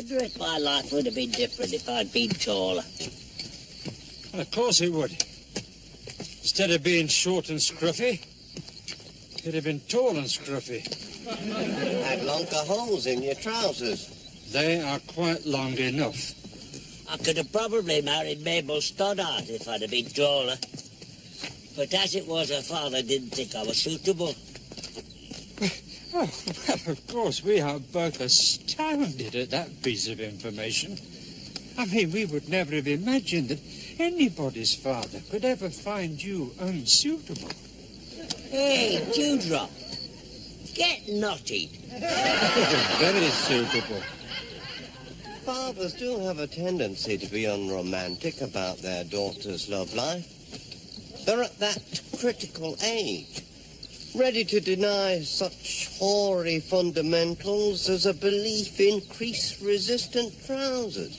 wonder if my life would have been different if I'd been taller. Well, of course it would. Instead of being short and scruffy, you'd have been tall and scruffy. Had longer holes in your trousers. They are quite long enough. I could have probably married Mabel Stoddart if I'd have been taller. But as it was, her father didn't think I was suitable. Oh, well, of course, we are both astounded at that piece of information. I mean, we would never have imagined that anybody's father could ever find you unsuitable. Hey, Dewdrop, get knotted. Very suitable. Fathers do have a tendency to be unromantic about their daughter's love life. They're at that critical age, ready to deny such hoary fundamentals as a belief in crease-resistant trousers.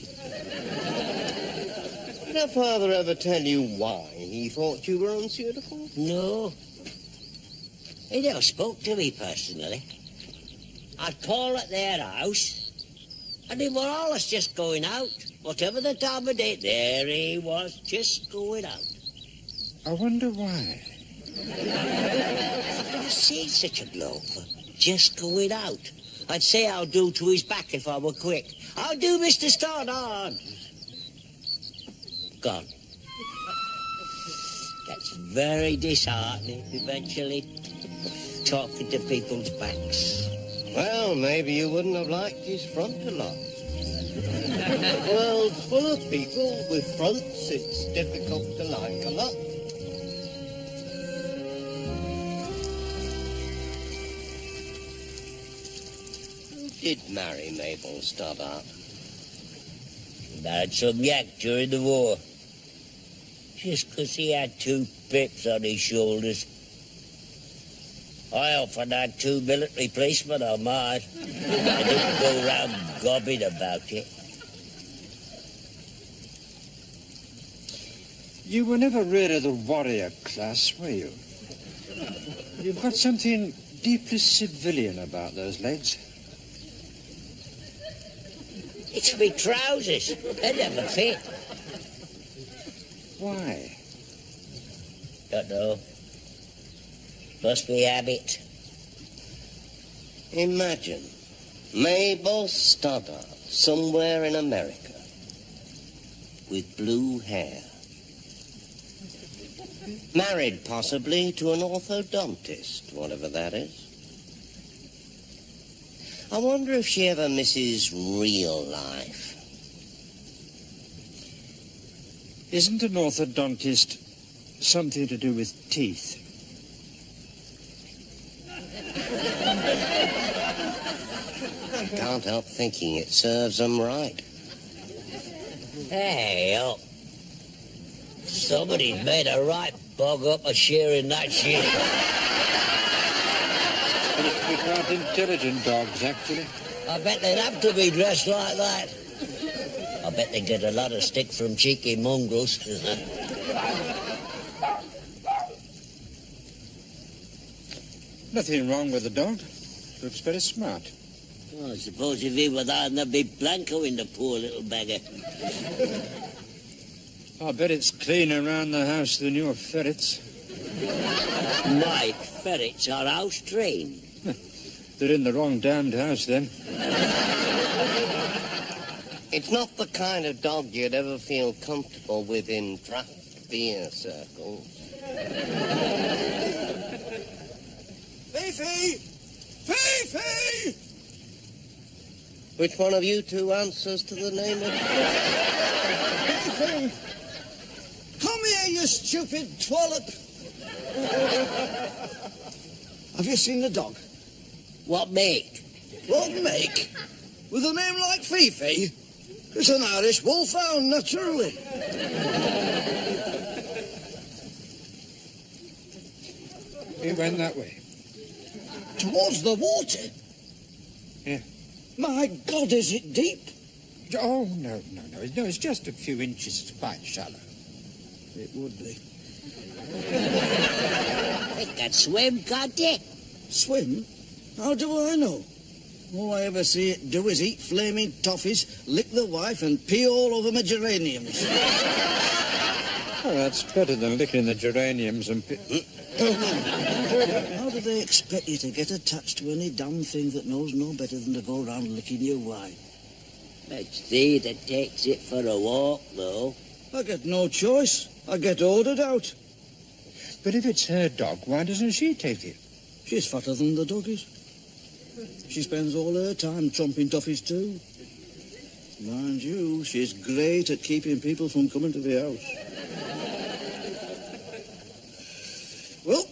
Did your father ever tell you why he thought you were unsuitable? No. He never spoke to me personally. I'd call at their house, and they were always just going out. Whatever the time of day, there he was, just going out. I wonder why. I've never seen such a bloke for just going out. I'd say I'll do to his back if I were quick. I'll do, Mr. Stoddard. Gone. That's very disheartening, eventually, talking to people's backs. Well, maybe you wouldn't have liked his front a lot. The world's full of people with fronts it's difficult to like a lot. Who did marry Mabel Stoddart? He married some yak during the war. Just 'cause he had 2 pips on his shoulders. I often had 2 military policemen on mine. I didn't go round gobbing about it. You were never really the warrior class, were you? You've got something deeply civilian about those legs. It's me trousers. They never fit. Why? Don't know. Must be habit. Imagine Mabel Stoddart somewhere in America with blue hair. Married, possibly, to an orthodontist, whatever that is. I wonder if she ever misses real life. Isn't an orthodontist something to do with teeth? I can't help thinking it serves them right. Hey, oh. Somebody's made a right bog up of shearing that shit. We're quite intelligent dogs, actually. I bet they'd have to be dressed like that. I bet they get a lot of stick from cheeky mongrels. Nothing wrong with the dog. Looks very smart. Oh, I suppose if he were that, there'd be Blanco in the poor little beggar. I bet it's cleaner around the house than your ferrets. My ferrets are house trained. They're in the wrong damned house, then. It's not the kind of dog you'd ever feel comfortable with in draft beer circles. Fifi! Fifi! Which one of you two answers to the name of... Fifi! Come here, you stupid twallop! Have you seen the dog? What make? What make? With a name like Fifi? It's an Irish wolfhound, naturally. It went that way. Towards the water? Yeah. My God, is it deep? Oh, no. It's just a few inches. It's quite shallow. It would be. It can swim, can't it? Swim? How do I know? All I ever see it do is eat flaming toffees, lick the wife, and pee all over my geraniums. Oh, that's better than licking the geraniums and How do they expect you to get attached to any damn thing that knows no better than to go around licking your wife? It's thee that takes it for a walk, though. I get no choice. I get ordered out. But if it's her dog, why doesn't she take it? She's fatter than the dog is. She spends all her time chomping toffees too. Mind you, she's great at keeping people from coming to the house. Well,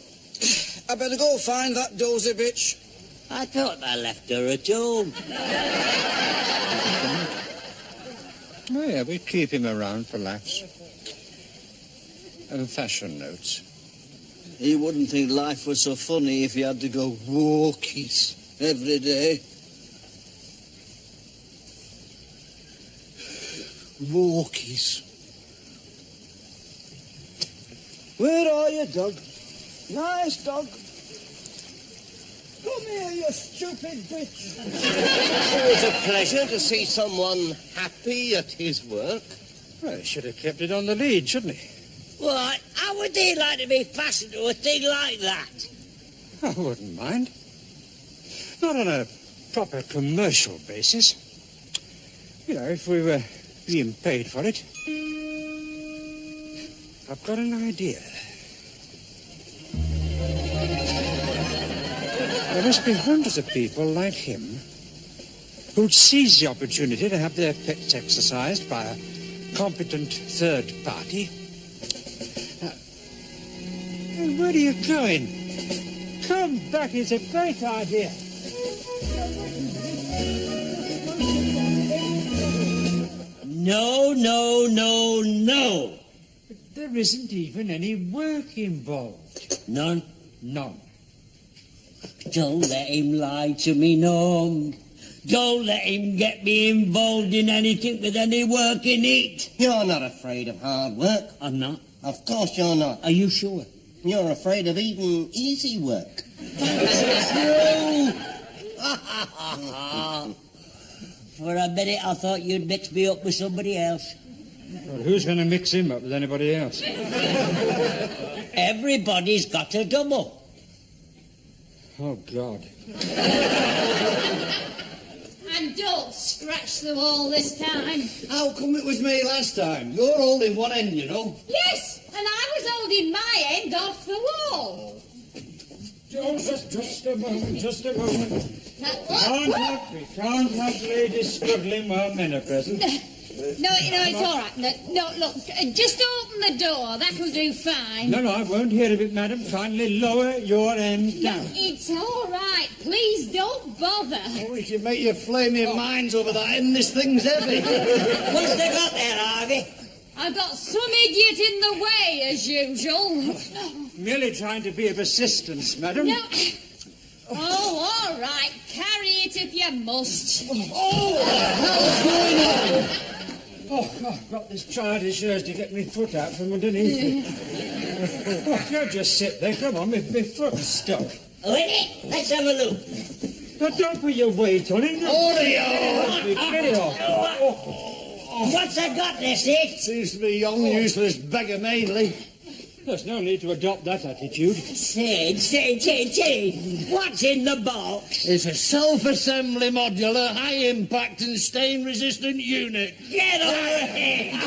I better go find that dozy bitch. I thought I left her at home. Oh, yeah, we keep him around for laughs. And fashion notes. He wouldn't think life was so funny if he had to go walkies every day. Walkies. Where are you, dog? Nice dog. Come here, you stupid bitch. Always a pleasure to see someone happy at his work. Well, he should have kept it on the lead, shouldn't he? What? How would he like to be fastened to a thing like that? I wouldn't mind. Not on a proper commercial basis. You know, if we were being paid for it. I've got an idea. There must be hundreds of people like him who'd seize the opportunity to have their pets exercised by a competent third party. Now, where are you going? Come back, it's a great idea. No, no, no, no. But there isn't even any work involved. None? None. Don't let him lie to me, Norm. Don't let him get me involved in anything with any work in it. You're not afraid of hard work. I'm not. Of course you're not. Are you sure? You're afraid of even easy work. For a minute I thought you'd mix me up with somebody else. Well, who's going to mix him up with anybody else? Everybody's got a double. Oh, God. And don't scratch the wall this time. How come it was me last time? You're holding one end, you know. Yes, and I was holding my end off the wall. Just a moment, just a moment. Now, We can't have ladies struggling while men are present. No, it's all right. No, look, just open the door. That'll do fine. No, I won't hear of it, madam. Kindly lower your end No, down. it's all right. Please don't bother. Oh, we should make you flame your minds over that end. This thing's heavy. What's they got there, Harvey? I've got some idiot in the way, as usual. Merely trying to be of assistance, madam. No. Oh, all right. Carry it if you must. Oh, I've got this childish urge to get my foot out from underneath me. Oh, don't just sit there. Come on, my foot's stuck. Wait, let's have a look. Now, don't put your weight on it. Get it off. What's they got there, Sid? Seems to be young, useless beggar mainly. There's no need to adopt that attitude. Sid. What's in the box? It's a self-assembly modular, high-impact and stain-resistant unit. Get over here!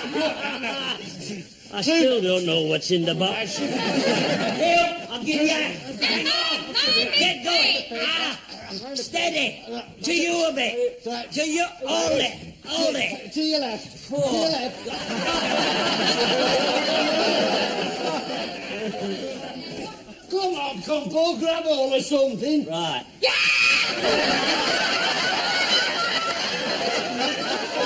I still don't know what's in the box. Here, I'll give you that. Get going. Steady. To you a bit. To you. Hold it. To your left. Oh. To your left. Come on, Compo, grab hold of something. Right.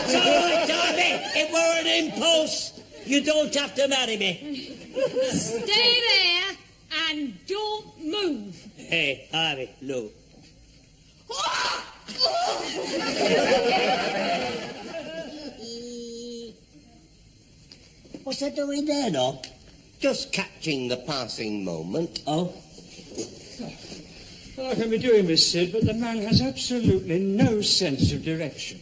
It's all right, Darby. It were an impulse. You don't have to marry me. Stay there and don't move. Hey, Harvey, look. What's that doing there, Doc? Just catching the passing moment. Oh? I can be doing this, Sid, but the man has absolutely no sense of direction.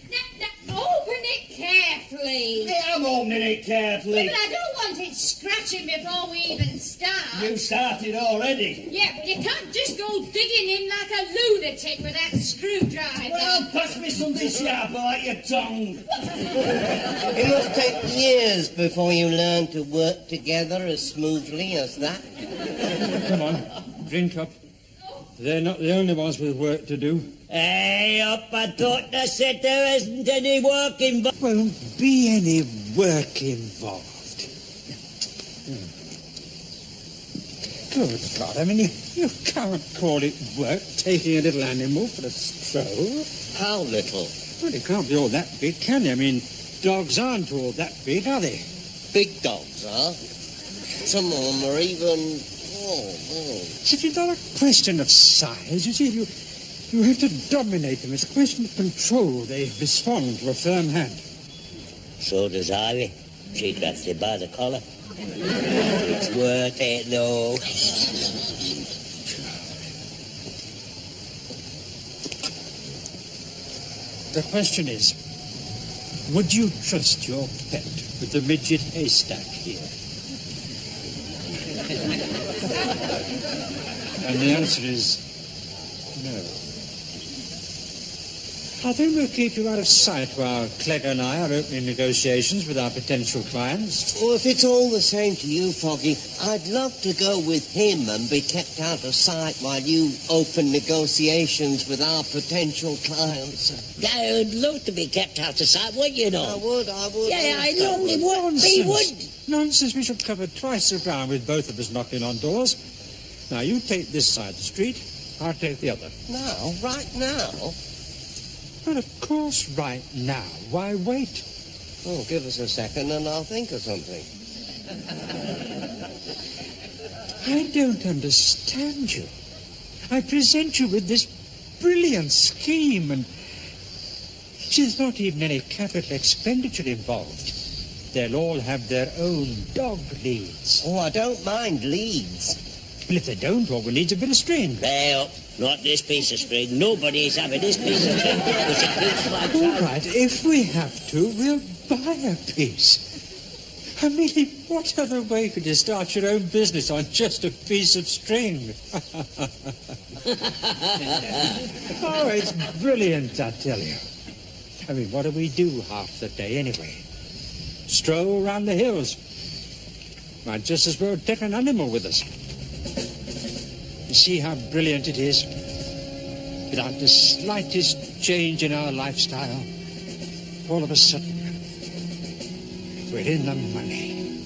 Now, open it carefully. Yeah, I'm opening it carefully. Yeah, but I don't want it scratching before we even start. You started already. Yeah, but you can't just go digging in like a lunatic with that screwdriver. Well, pass me something sharper like your tongue. It must take years before you learn to work together as smoothly as that. Come on, drink up. They're not the only ones with work to do. Hey, up, I thought I said there isn't any work involved. Won't be any work involved. Good God, I mean, you can't call it work, taking a little animal for a stroll. How little? Well, it can't be all that big, can it? I mean, dogs aren't all that big, are they? Big dogs are. Some of them are even... It's not a question of size. You see, you have to dominate them. It's a question of control. They respond to a firm hand. So does Ivy. She grabs you by the collar. It's worth it, no. The question is, would you trust your pet with the midget haystack here? And the answer is no. I think we'll keep you out of sight while Clegg and I are opening negotiations with our potential clients. Well, if it's all the same to you, Foggy, I'd love to go with him and be kept out of sight while you open negotiations with our potential clients. I'd love to be kept out of sight, wouldn't you know? I would. Yeah, I normally would. He would. Nonsense. We should cover twice the ground with both of us knocking on doors. Now, you take this side of the street, I'll take the other. Now? Right now? Well, of course, right now. Why wait? Oh, give us a second and I'll think of something. I don't understand you. I present you with this brilliant scheme and there's not even any capital expenditure involved. They'll all have their own dog leads. Oh, I don't mind leads. Well, if they don't, all we need is a bit of string. Well, not this piece of string. Nobody's having this piece of string because it keeps my All right, if we have to, we'll buy a piece. I mean, what other way could you start your own business on just a piece of string? Oh, it's brilliant, I tell you. I mean, what do we do half the day anyway? Stroll around the hills. Might just as well take an animal with us. You see how brilliant it is? Without the slightest change in our lifestyle, all of a sudden, we're in the money.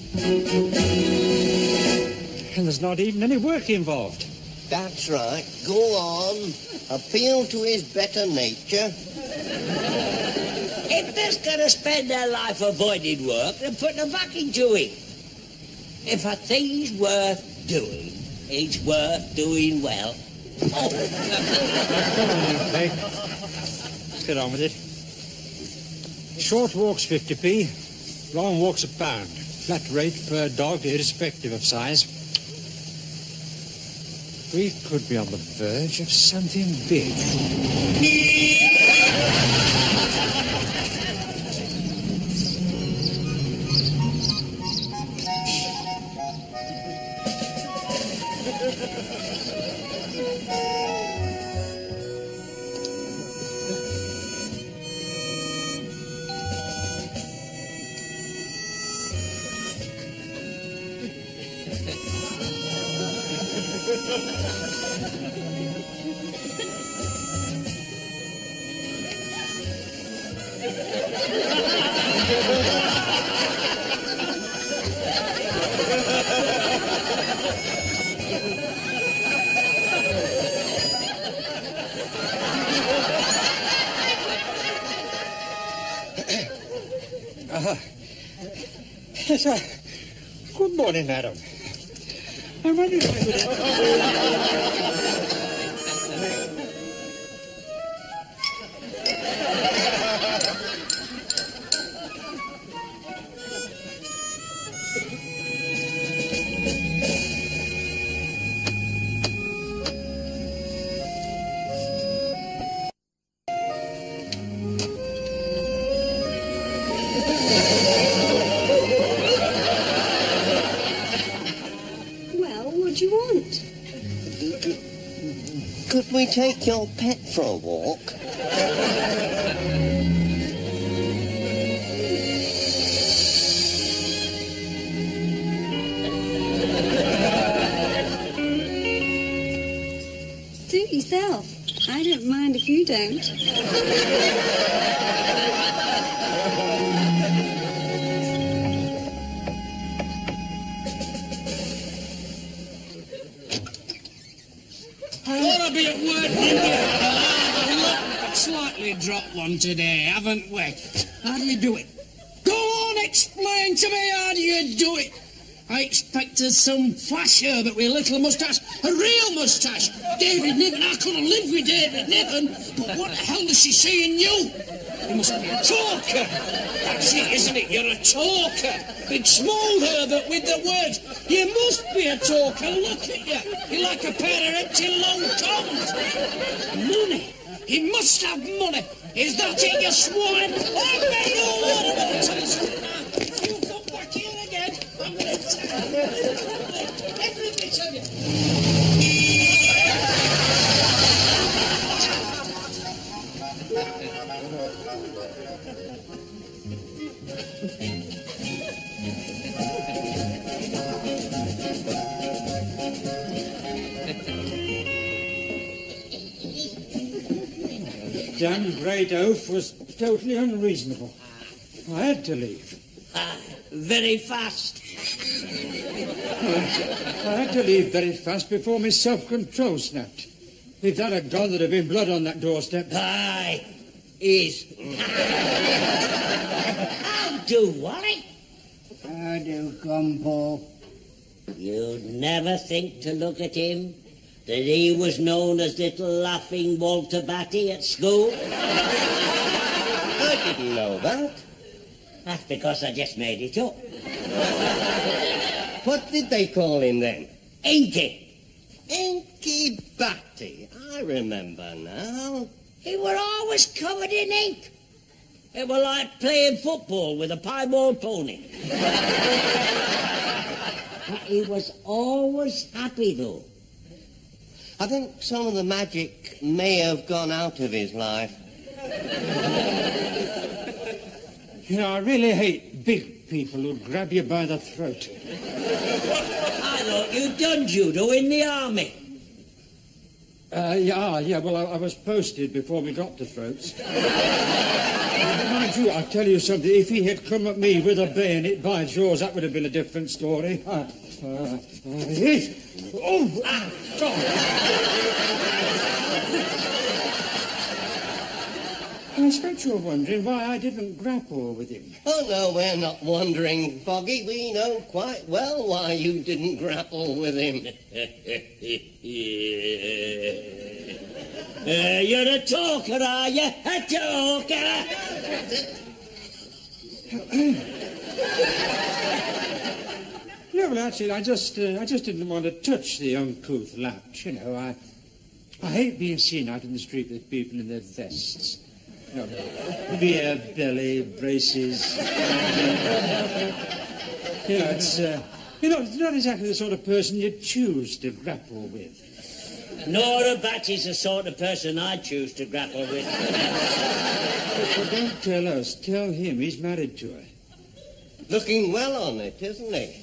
And there's not even any work involved. That's right. Go on. Appeal to his better nature. If they're going to spend their life avoiding work, then put them back into it. If a thing's worth doing, it's worth doing well. Come on, Peg. Let's get on with it. Short walks 50p, long walks £1. Flat rate per dog, irrespective of size. We could be on the verge of something big. Yes, good morning, madam. I wonder if I could... Could we take your pet for a walk? Suit yourself. I don't mind if you don't. I ought to be at work, India. Slightly dropped one today, haven't we? How do you do it? Go on, explain to me how do you do it? I expected some flash Herbert with a little moustache, a real moustache. David Niven, I couldn't live with David Niven, but what the hell does she see in you? You must be a talker. That's it, isn't it? You're a talker. Big smooth Herbert with the words. You must be a talker. Look at you. You're like a pair of empty long tongues. Money. He must have money. Is that it, you swine? I'll bet you all over the place. You come back here again. I'm going to tell you every bit of you. Damn great oath was totally unreasonable. I had to leave. Very fast. I had to leave very fast before my self-control snapped. If that had gone, there'd have been blood on that doorstep. Aye, is. How do, Wally? How do, Paul? You'd never think to look at him that he was known as Little Laughing Walter Batty at school? I didn't know that. That's because I just made it up. What did they call him then? Inky. Inky Batty. I remember now. He were always covered in ink. It were like playing football with a piebald pony. But he was always happy, though. I think some of the magic may have gone out of his life. You know, I really hate big people who grab you by the throat. I thought you'd done judo in the army. Yeah, well, I was posted before we got to throats. Mind you, I'll tell you something. If he had come at me with a bayonet, by Jaws, that would have been a different story. I expect you're wondering why I didn't grapple with him. Oh, no, we're not wondering, Foggy. We know quite well why you didn't grapple with him. You're a talker, are you? A talker? No, well, actually, I just didn't want to touch the uncouth latch, you know. I hate being seen out in the street with people in their vests. You know, beer, belly, braces. You know, it's not exactly the sort of person you choose to grapple with. Nora Batty's the sort of person I'd choose to grapple with. But don't tell us. Tell him he's married to her. Looking well on it, isn't he?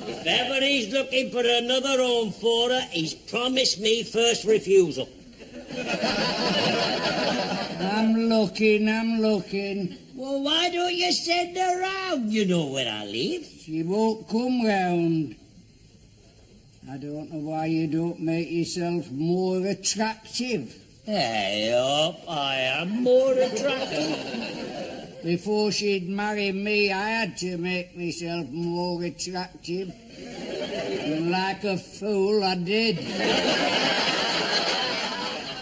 If ever he's looking for another home for her, he's promised me first refusal. I'm looking. Well, why don't you send her round? You know where I live. She won't come round. I don't know why you don't make yourself more attractive. Hey up, I am more attractive. Before she'd marry me, I had to make myself more attractive. And like a fool, I did.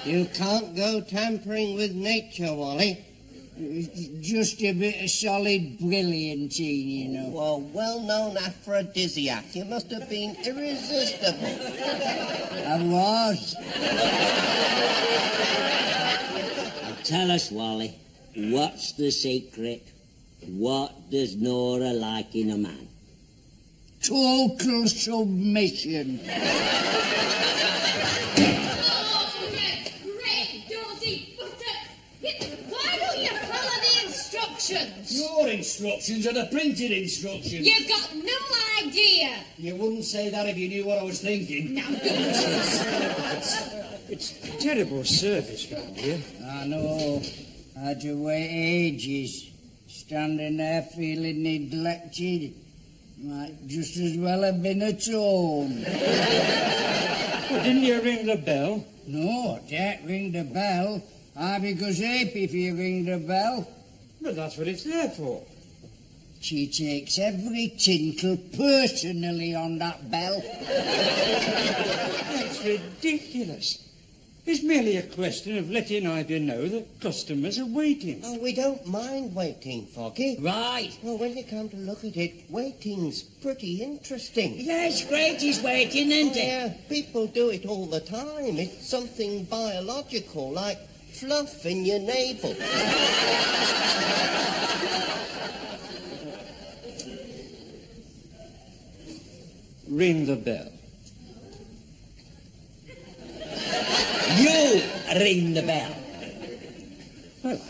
You can't go tampering with nature, Wally. Just a bit of solid brilliantine, you know. Well, well-known aphrodisiac. You must have been irresistible. I was. Tell us, Wally, what's the secret? What does Nora like in a man? Total submission. instructions are the printed instructions. You've got no idea. You wouldn't say that if you knew what I was thinking. Now, don't. It's terrible service round here. I know. I had to wait ages, standing there feeling neglected. Might just as well have been at home. Well, didn't you ring the bell? No, don't ring the bell. I'd be happy if you ring the bell. But that's what it's there for. She takes every tinkle personally on that bell. That's ridiculous. It's merely a question of letting Ivy know that customers are waiting. Oh, we don't mind waiting, Foggy. Right. Well, when you come to look at it, waiting's pretty interesting. Yeah, it's great he's waiting, isn't it? Yeah, people do it all the time. It's something biological, like fluff in your navel. Ring the bell. You ring the bell. Well,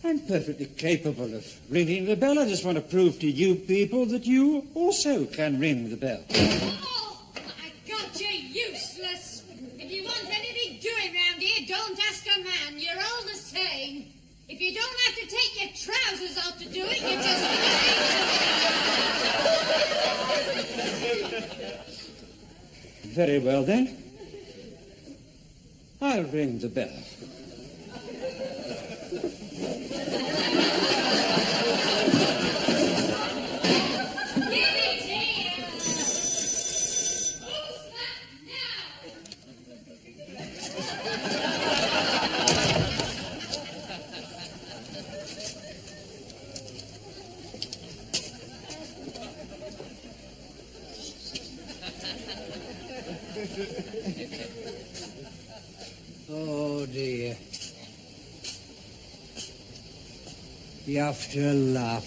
I'm perfectly capable of ringing the bell. I just want to prove to you people that you also can ring the bell. Oh, my God, you're useless. If you want anything doing round here, don't ask a man. You're all the same. If you don't have to take your trousers off to do it, you just... Very well, then. I'll ring the bell. Give it here! Who's that now? Oh, dear. You have to laugh.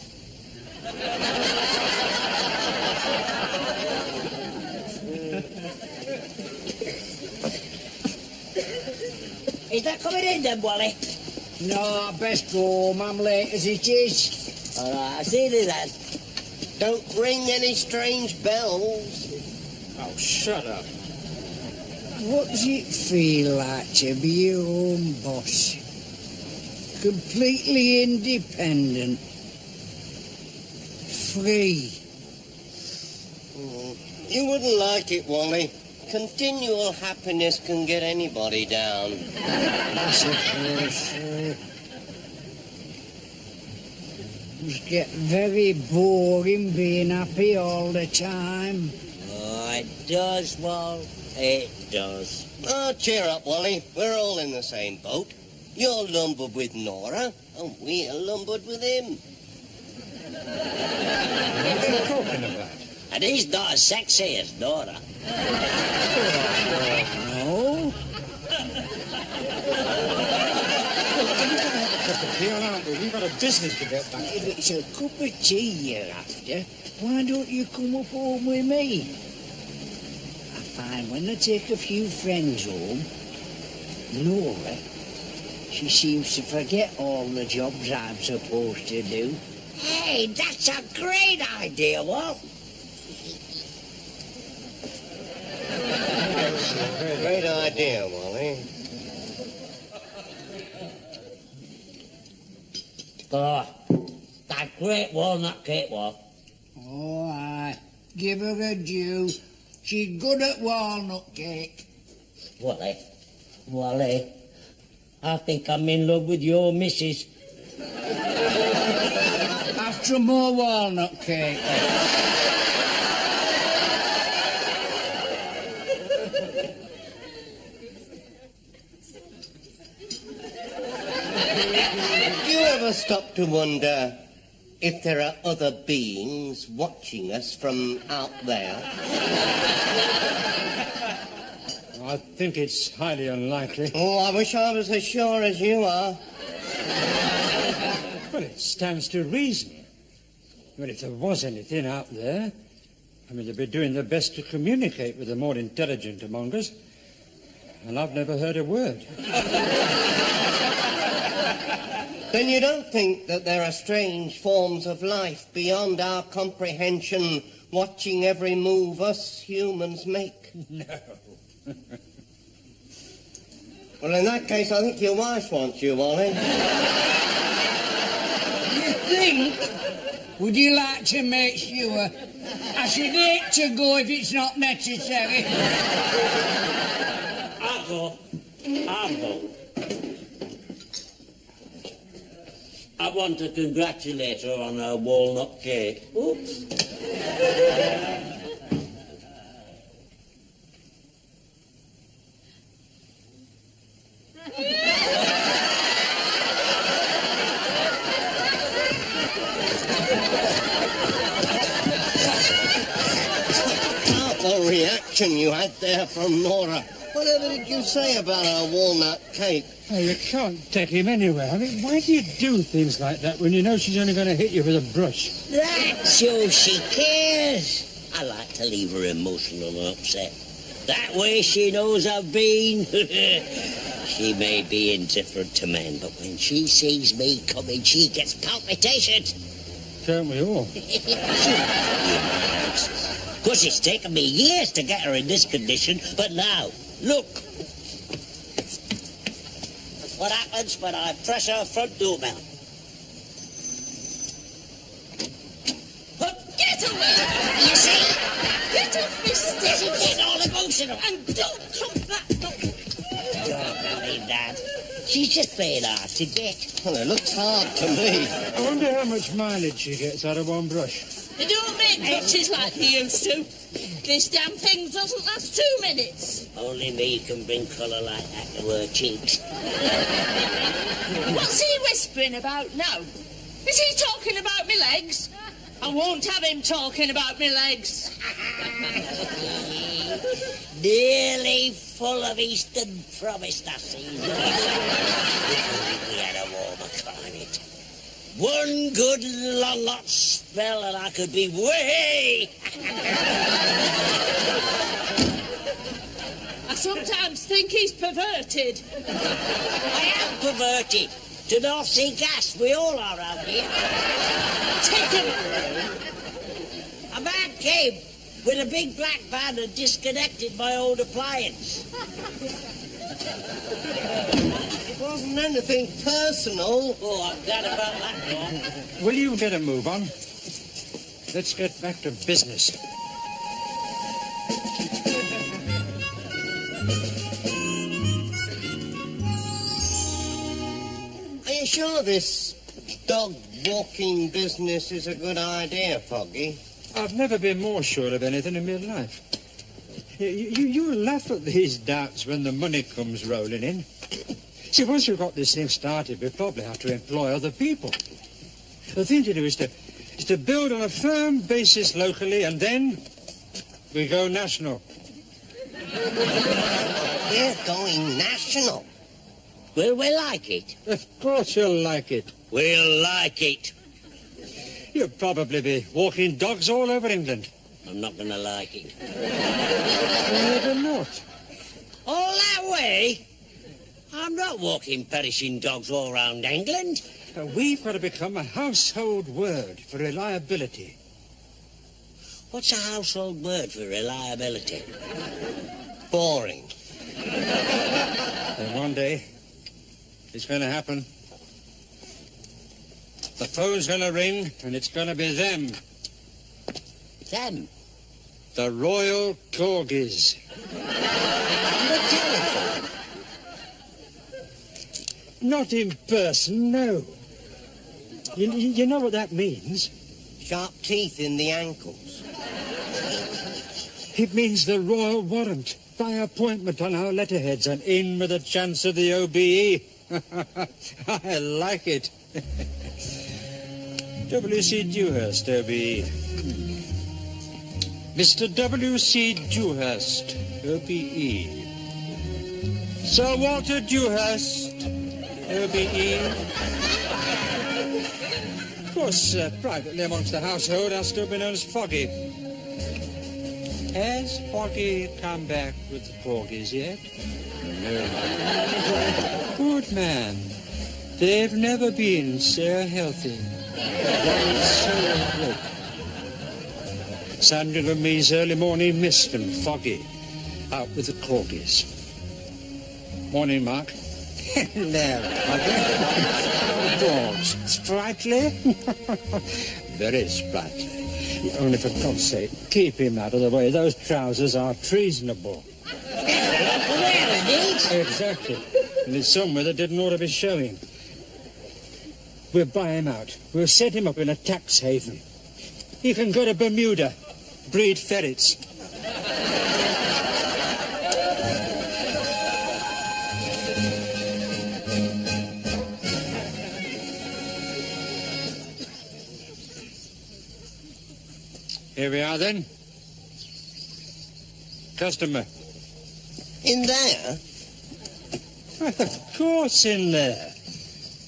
Is that coming in then, Wally? No, I best go home. I'm late as it is. All right, I'll see you then. Don't ring any strange bells. Oh, shut up. What does it feel like to be your own boss? Completely independent. Free. You wouldn't like it, Wally. Continual happiness can get anybody down. I suppose so. Must get very boring being happy all the time. Oh, it does, Wal. It does. Oh, cheer up, Wally. We're all in the same boat. You're lumbered with Nora, and we're lumbered with him. What are you talking about? And he's not as sexy as Nora. No? We've got a business to get back. If it's a cup of tea you're after, why don't you come up home with me? I find when I take a few friends home, Nora, she seems to forget all the jobs I'm supposed to do. Hey, that's a great idea, Wal. Great idea, Wally. Oh, that great walnut cake, Wal. Oh, aye. Give her a due. She's good at walnut cake. Wally, Wally, I think I'm in love with your missus. After more walnut cake. Do you ever stop to wonder if there are other beings watching us from out there? I think it's highly unlikely. Oh, I wish I was as sure as you are. Well, it stands to reason. Well, if there was anything out there, I mean, they'd be doing their best to communicate with the more intelligent among us. And I've never heard a word. Then you don't think that there are strange forms of life beyond our comprehension, watching every move us humans make? No. Well, in that case, I think your wife wants you, Wally. You think? Would you like to make sure? I should hate to go if it's not necessary. I'll go. I want to congratulate her on her walnut cake. Oops. The reaction you had there from Nora. Whatever did you say about our walnut cake? Oh, you can't take him anywhere. I mean, why do you do things like that when you know she's only going to hit you with a brush? That shows she cares. I like to leave her emotional and upset. That way she knows I've been. She may be indifferent to men, but when she sees me coming, she gets palpitations. Don't we all? Of course, it's taken me years to get her in this condition, but now, look. That's what happens when I press her front doorbell. Get away! You see? Get off me, She's Steve! getting all emotional. And don't come back! Don't believe that. She's just playing hard to get. Well, it looks hard to me. I wonder how much mileage she gets out of one brush. They don't make brushes like they used to. This damn thing doesn't last 2 minutes. Only me can bring colour like that to her cheeks. What's he whispering about now? Is he talking about me legs? I won't have him talking about me legs. Nearly full of Eastern promise that season. If we had a warmer climate. One good long hot spell and I could be way. I sometimes think he's perverted. I am perverted. To North Sea gas, we all are out here. Take him. A man came with a big black van and disconnected my old appliance. It wasn't anything personal. Oh, I'm glad about that, Norm. Will you get a move on? Let's get back to business. Are you sure this dog-walking business is a good idea, Foggy? I've never been more sure of anything in my life. You laugh at these doubts when the money comes rolling in. See, once we've got this thing started, we probably have to employ other people. The thing to do is to build on a firm basis locally, and then we go national. We're going national. Will we like it? Of course you'll like it. We'll like it. You'll probably be walking dogs all over England. I'm not going to like it. Maybe not. All that way? I'm not walking perishing dogs all round England. We've got to become a household word for reliability. What's a household word for reliability? Boring. And one day, it's going to happen. The phone's going to ring, and it's going to be them. Them? The Royal Corgis. On the telephone? Not in person, no. You know what that means? Sharp teeth in the ankles. It means the royal warrant, by appointment on our letterheads, and in with a chance of the OBE. I like it. W.C. Dewhurst, OBE. Mr. W.C. Dewhurst, OBE. Sir Walter Dewhurst, OBE. Of course, privately amongst the household, I'll still be known as Foggy. Has Foggy come back with the corgis yet? No. Good man. They've never been so healthy. So good. Sandra and me's early morning mist and foggy, out with the corgies. Morning, Mark. Hello, Oh, sprightly? Very sprightly. Only for God's sake, keep him out of the way. Those trousers are treasonable. Exactly. And it's somewhere that didn't ought to be showing. We'll buy him out. We'll set him up in a tax haven. He can go to Bermuda, breed ferrets. Here we are, then. Customer. In there? Of course in there.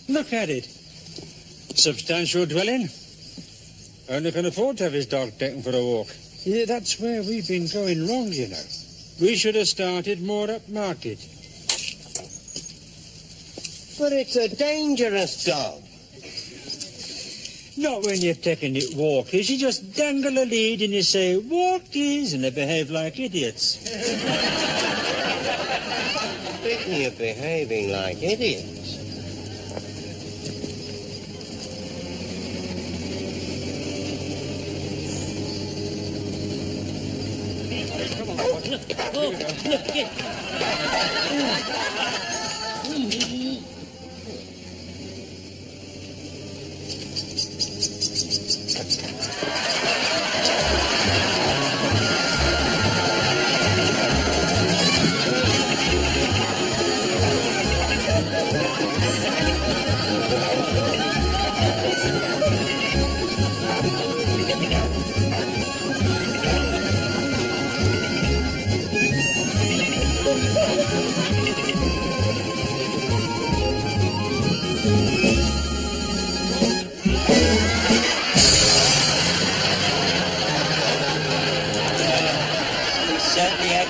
Look at it. Substantial dwelling. Only can afford to have his dog taken for a walk. Yeah, that's where we've been going wrong, you know. We should have started more upmarket. But it's a dangerous dog. Not when you're taking it walkies. You just dangle a lead and you say, walkies, and they behave like idiots. Speaking of behaving like idiots.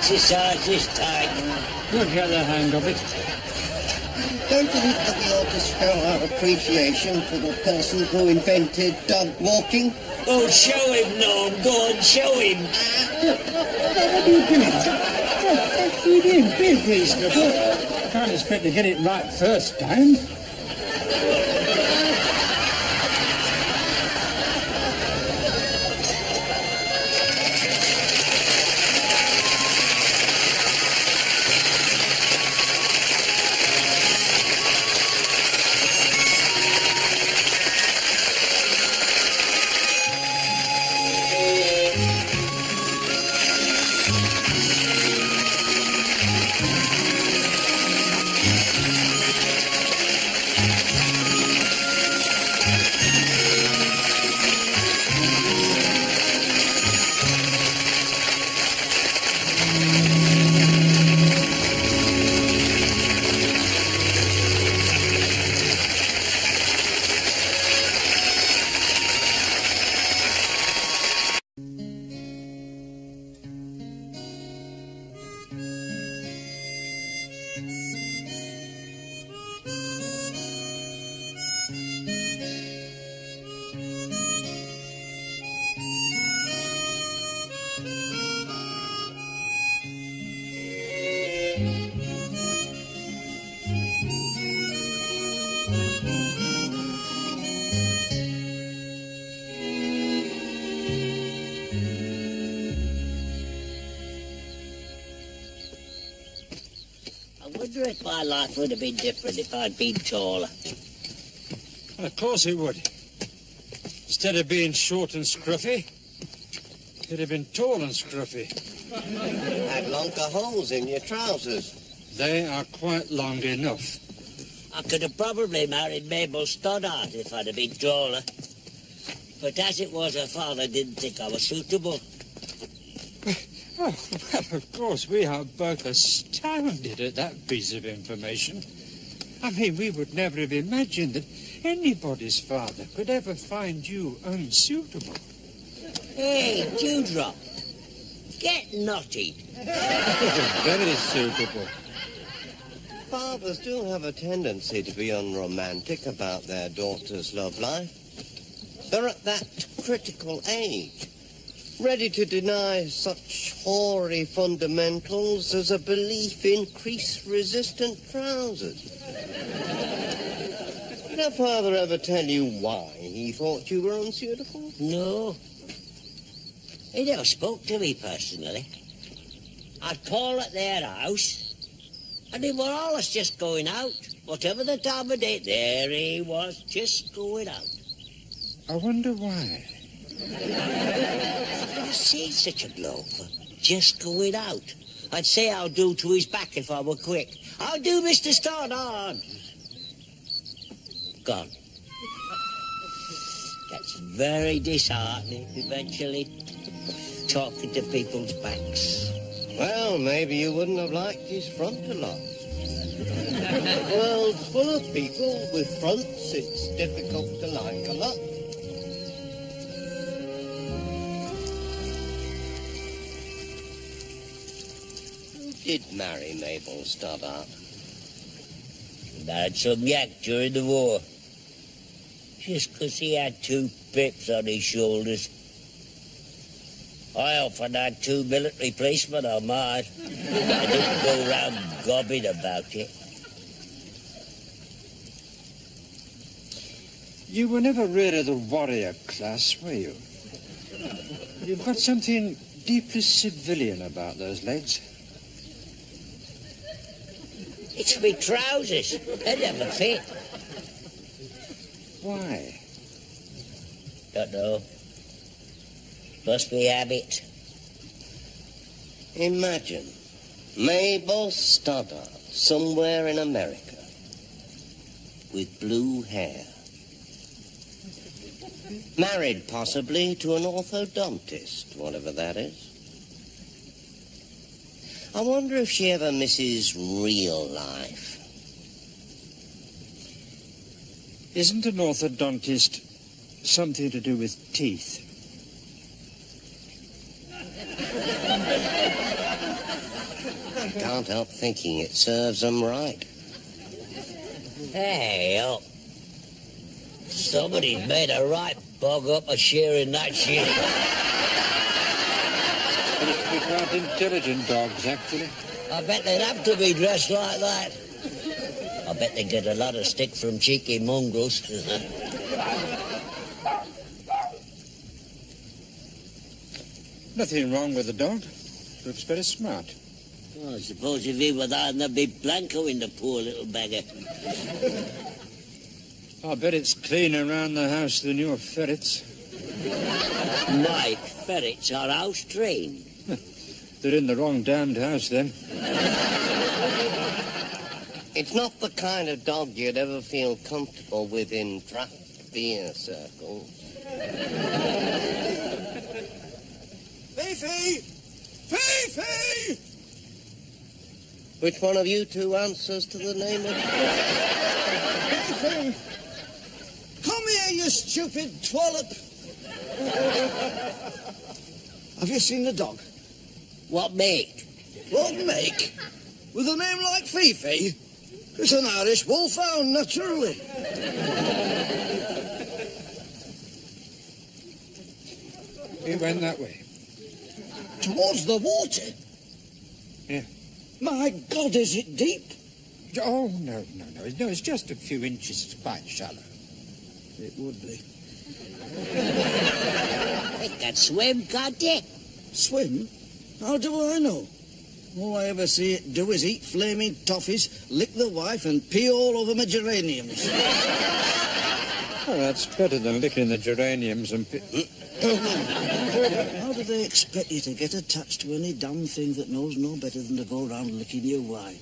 Exercise this time. We'll get the hang of it. Don't you think that we ought to show our appreciation for the person who invented dog walking? Oh, show him, Norm. Go on, show him. What are you doing? What are you doing? Be reasonable. Can't expect to get it right first time. I wonder if my life would have been different if I'd been taller. Of course it would. Instead of being short and scruffy, you'd have been tall and scruffy. Had longer holes in your trousers. They are quite long enough. I could have probably married Mabel Stoddart if I'd have been taller. But as it was, her father didn't think I was suitable. Oh, well, of course, we are both astounded at that piece of information. I mean, we would never have imagined that anybody's father could ever find you unsuitable. Hey, Dewdrop, get knotted. Very suitable. Fathers do have a tendency to be unromantic about their daughters' love life. They're at that critical age, ready to deny such hoary fundamentals as a belief in crease-resistant trousers. Did your father ever tell you why he thought you were unsuitable? No. He never spoke to me personally. I'd call at their house, and they were always just going out. Whatever the time of day, there he was, just going out. I wonder why. I've never seen such a bloke for just going out. I'd say I'll do to his back if I were quick. I'll do, Mr. Stoddard. Gone. That's very disheartening, eventually, talking to people's backs. Well, maybe you wouldn't have liked his front a lot. The world's full of people with fronts it's difficult to like a lot. Who did marry Mabel Stoddart? Married some yak during the war. Just 'cause he had 2 pips on his shoulders. I often had 2 military policemen on mine. I didn't go round gobbing about it. You were never really the warrior class, were you? You've got something deeply civilian about those legs. It's me trousers. They never fit. Why? Don't know. Must be habit. Imagine Mabel Stoddart somewhere in America with blue hair. Married possibly to an orthodontist, whatever that is. I wonder if she ever misses real life. Isn't an orthodontist something to do with teeth? I can't help thinking it serves them right. Hey, up. Somebody's made a right bog up of shearing that shit. They're quite intelligent dogs, actually. I bet they'd have to be dressed like that. I bet they get a lot of stick from cheeky mongrels. Nothing wrong with the dog. Looks very smart. Oh, I suppose if he were that, there'd be Blanco in the poor little beggar. I bet it's cleaner around the house than your ferrets. My ferrets are house trained. They're in the wrong damned house, then. It's not the kind of dog you'd ever feel comfortable with in draft beer circles. Fifi! Fifi! Which one of you two answers to the name of... Fifi! Come here, you stupid twallop! Have you seen the dog? What make? What make? With a name like Fifi? It's an Irish wolfhound, naturally. It went that way. Towards the water? Yeah. My God, is it deep? Oh, no. No, it's just a few inches. It's quite shallow. It would be. They can swim, can't they? Swim? How do I know? All I ever see it do is eat flaming toffees, lick the wife, and pee all over my geraniums. Oh, that's better than licking the geraniums and... How do they expect you to get attached to any damn thing that knows no better than to go around licking your wife?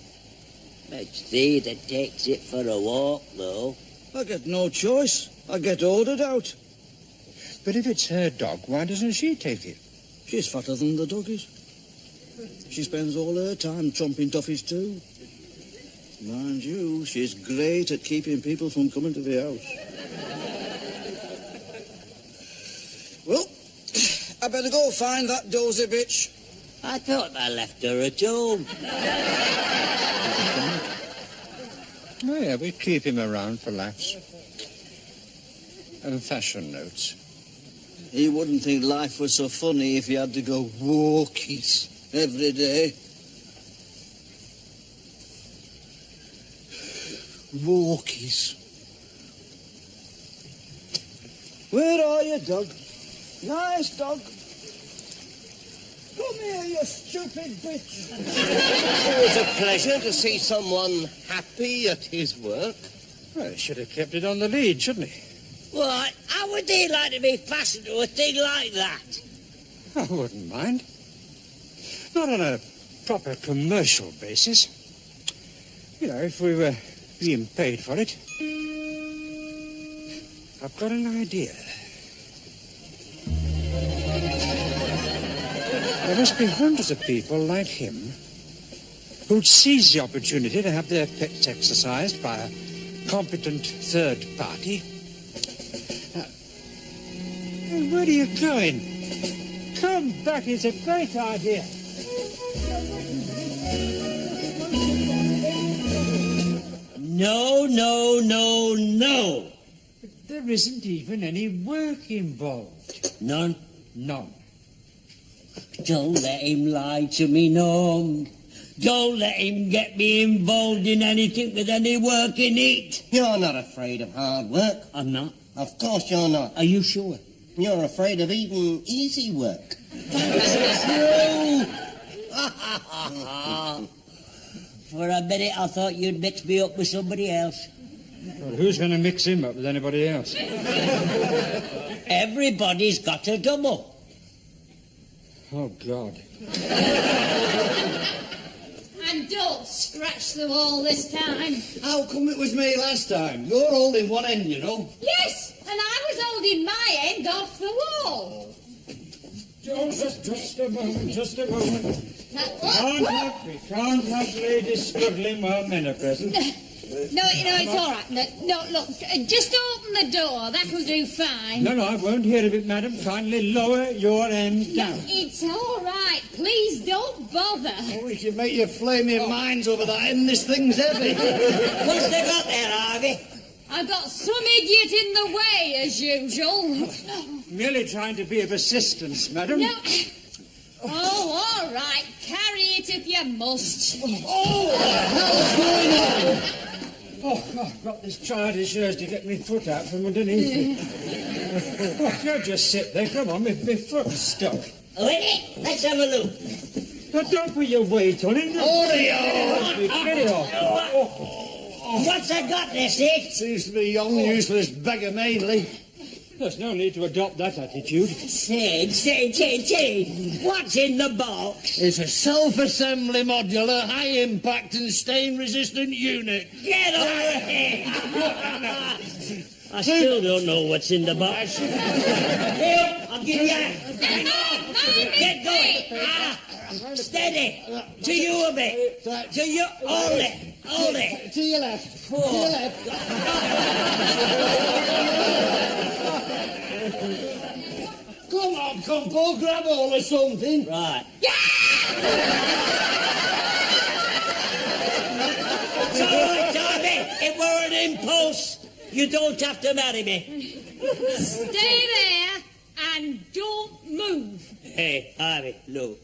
It's thee that takes it for a walk, though. I get no choice. I get ordered out. But if it's her dog, why doesn't she take it? She's fatter than the dog is. She spends all her time chomping toffees too. Mind you, she's great at keeping people from coming to the house. Well, I better go find that dozy bitch. I thought I left her at home. Yeah, we keep him around for laughs. And fashion notes. He wouldn't think life was so funny if he had to go walkies every day. Walkies. Where are you, dog? Nice dog. Come here, you stupid bitch. It was a pleasure to see someone happy at his work. Well, he should have kept it on the lead, shouldn't he? What? How would they like to be fastened to a thing like that? I wouldn't mind. Not on a proper commercial basis. You know, if we were being paid for it. I've got an idea. There must be hundreds of people like him who'd seize the opportunity to have their pets exercised by a competent third party. Hey, where are you going? Come back, it's a great idea. No, no, no, no. There isn't even any work involved. None? None. Don't let him lie to me, no. Don't let him get me involved in anything with any work in it. You're not afraid of hard work. I'm not. Of course you're not. Are you sure? You're afraid of even easy work. For a minute I thought you'd mix me up with somebody else. Well, who's going to mix him up with anybody else? Everybody's got a double. Oh, God. And don't scratch the wall this time. How come it was me last time? You're holding one end, you know. Yes, and I was holding my end off the wall. Joseph, just a moment, just a moment. What? We can't have ladies struggling while men are present. No, it's all right. No, look, just open the door. That'll do fine. No, I won't hear of it, madam. Kindly lower your end down. It's all right. Please don't bother. Oh, we can make you flaming minds over that end. This thing's heavy. What's they got there, Harvey? I've got some idiot in the way, as usual. Merely trying to be of assistance, madam. No. Oh, all right. Carry it if you must. Oh, what the hell's going on? Oh, I've got this childish urge to get my foot out from underneath me. Oh, you just sit there. Come on, my foot's stuck. Wait, let's have a look. Now, don't put your weight on it. Get it off. What's I got there, Sid? Seems to be a young, useless beggar mainly. There's no need to adopt that attitude. Sid. What's in the box? It's a self-assembly modular, high-impact and stain-resistant unit. Get away! I still don't know what's in the box. Here, I'll give you that. Get going. Steady. To you a bit. To you. Hold it. To your left. To your left. Come on, Compo, grab hold of something. Right. It's all right, Darby. It were an impulse. You don't have to marry me. Stay there and don't move. Hey, Harvey, look.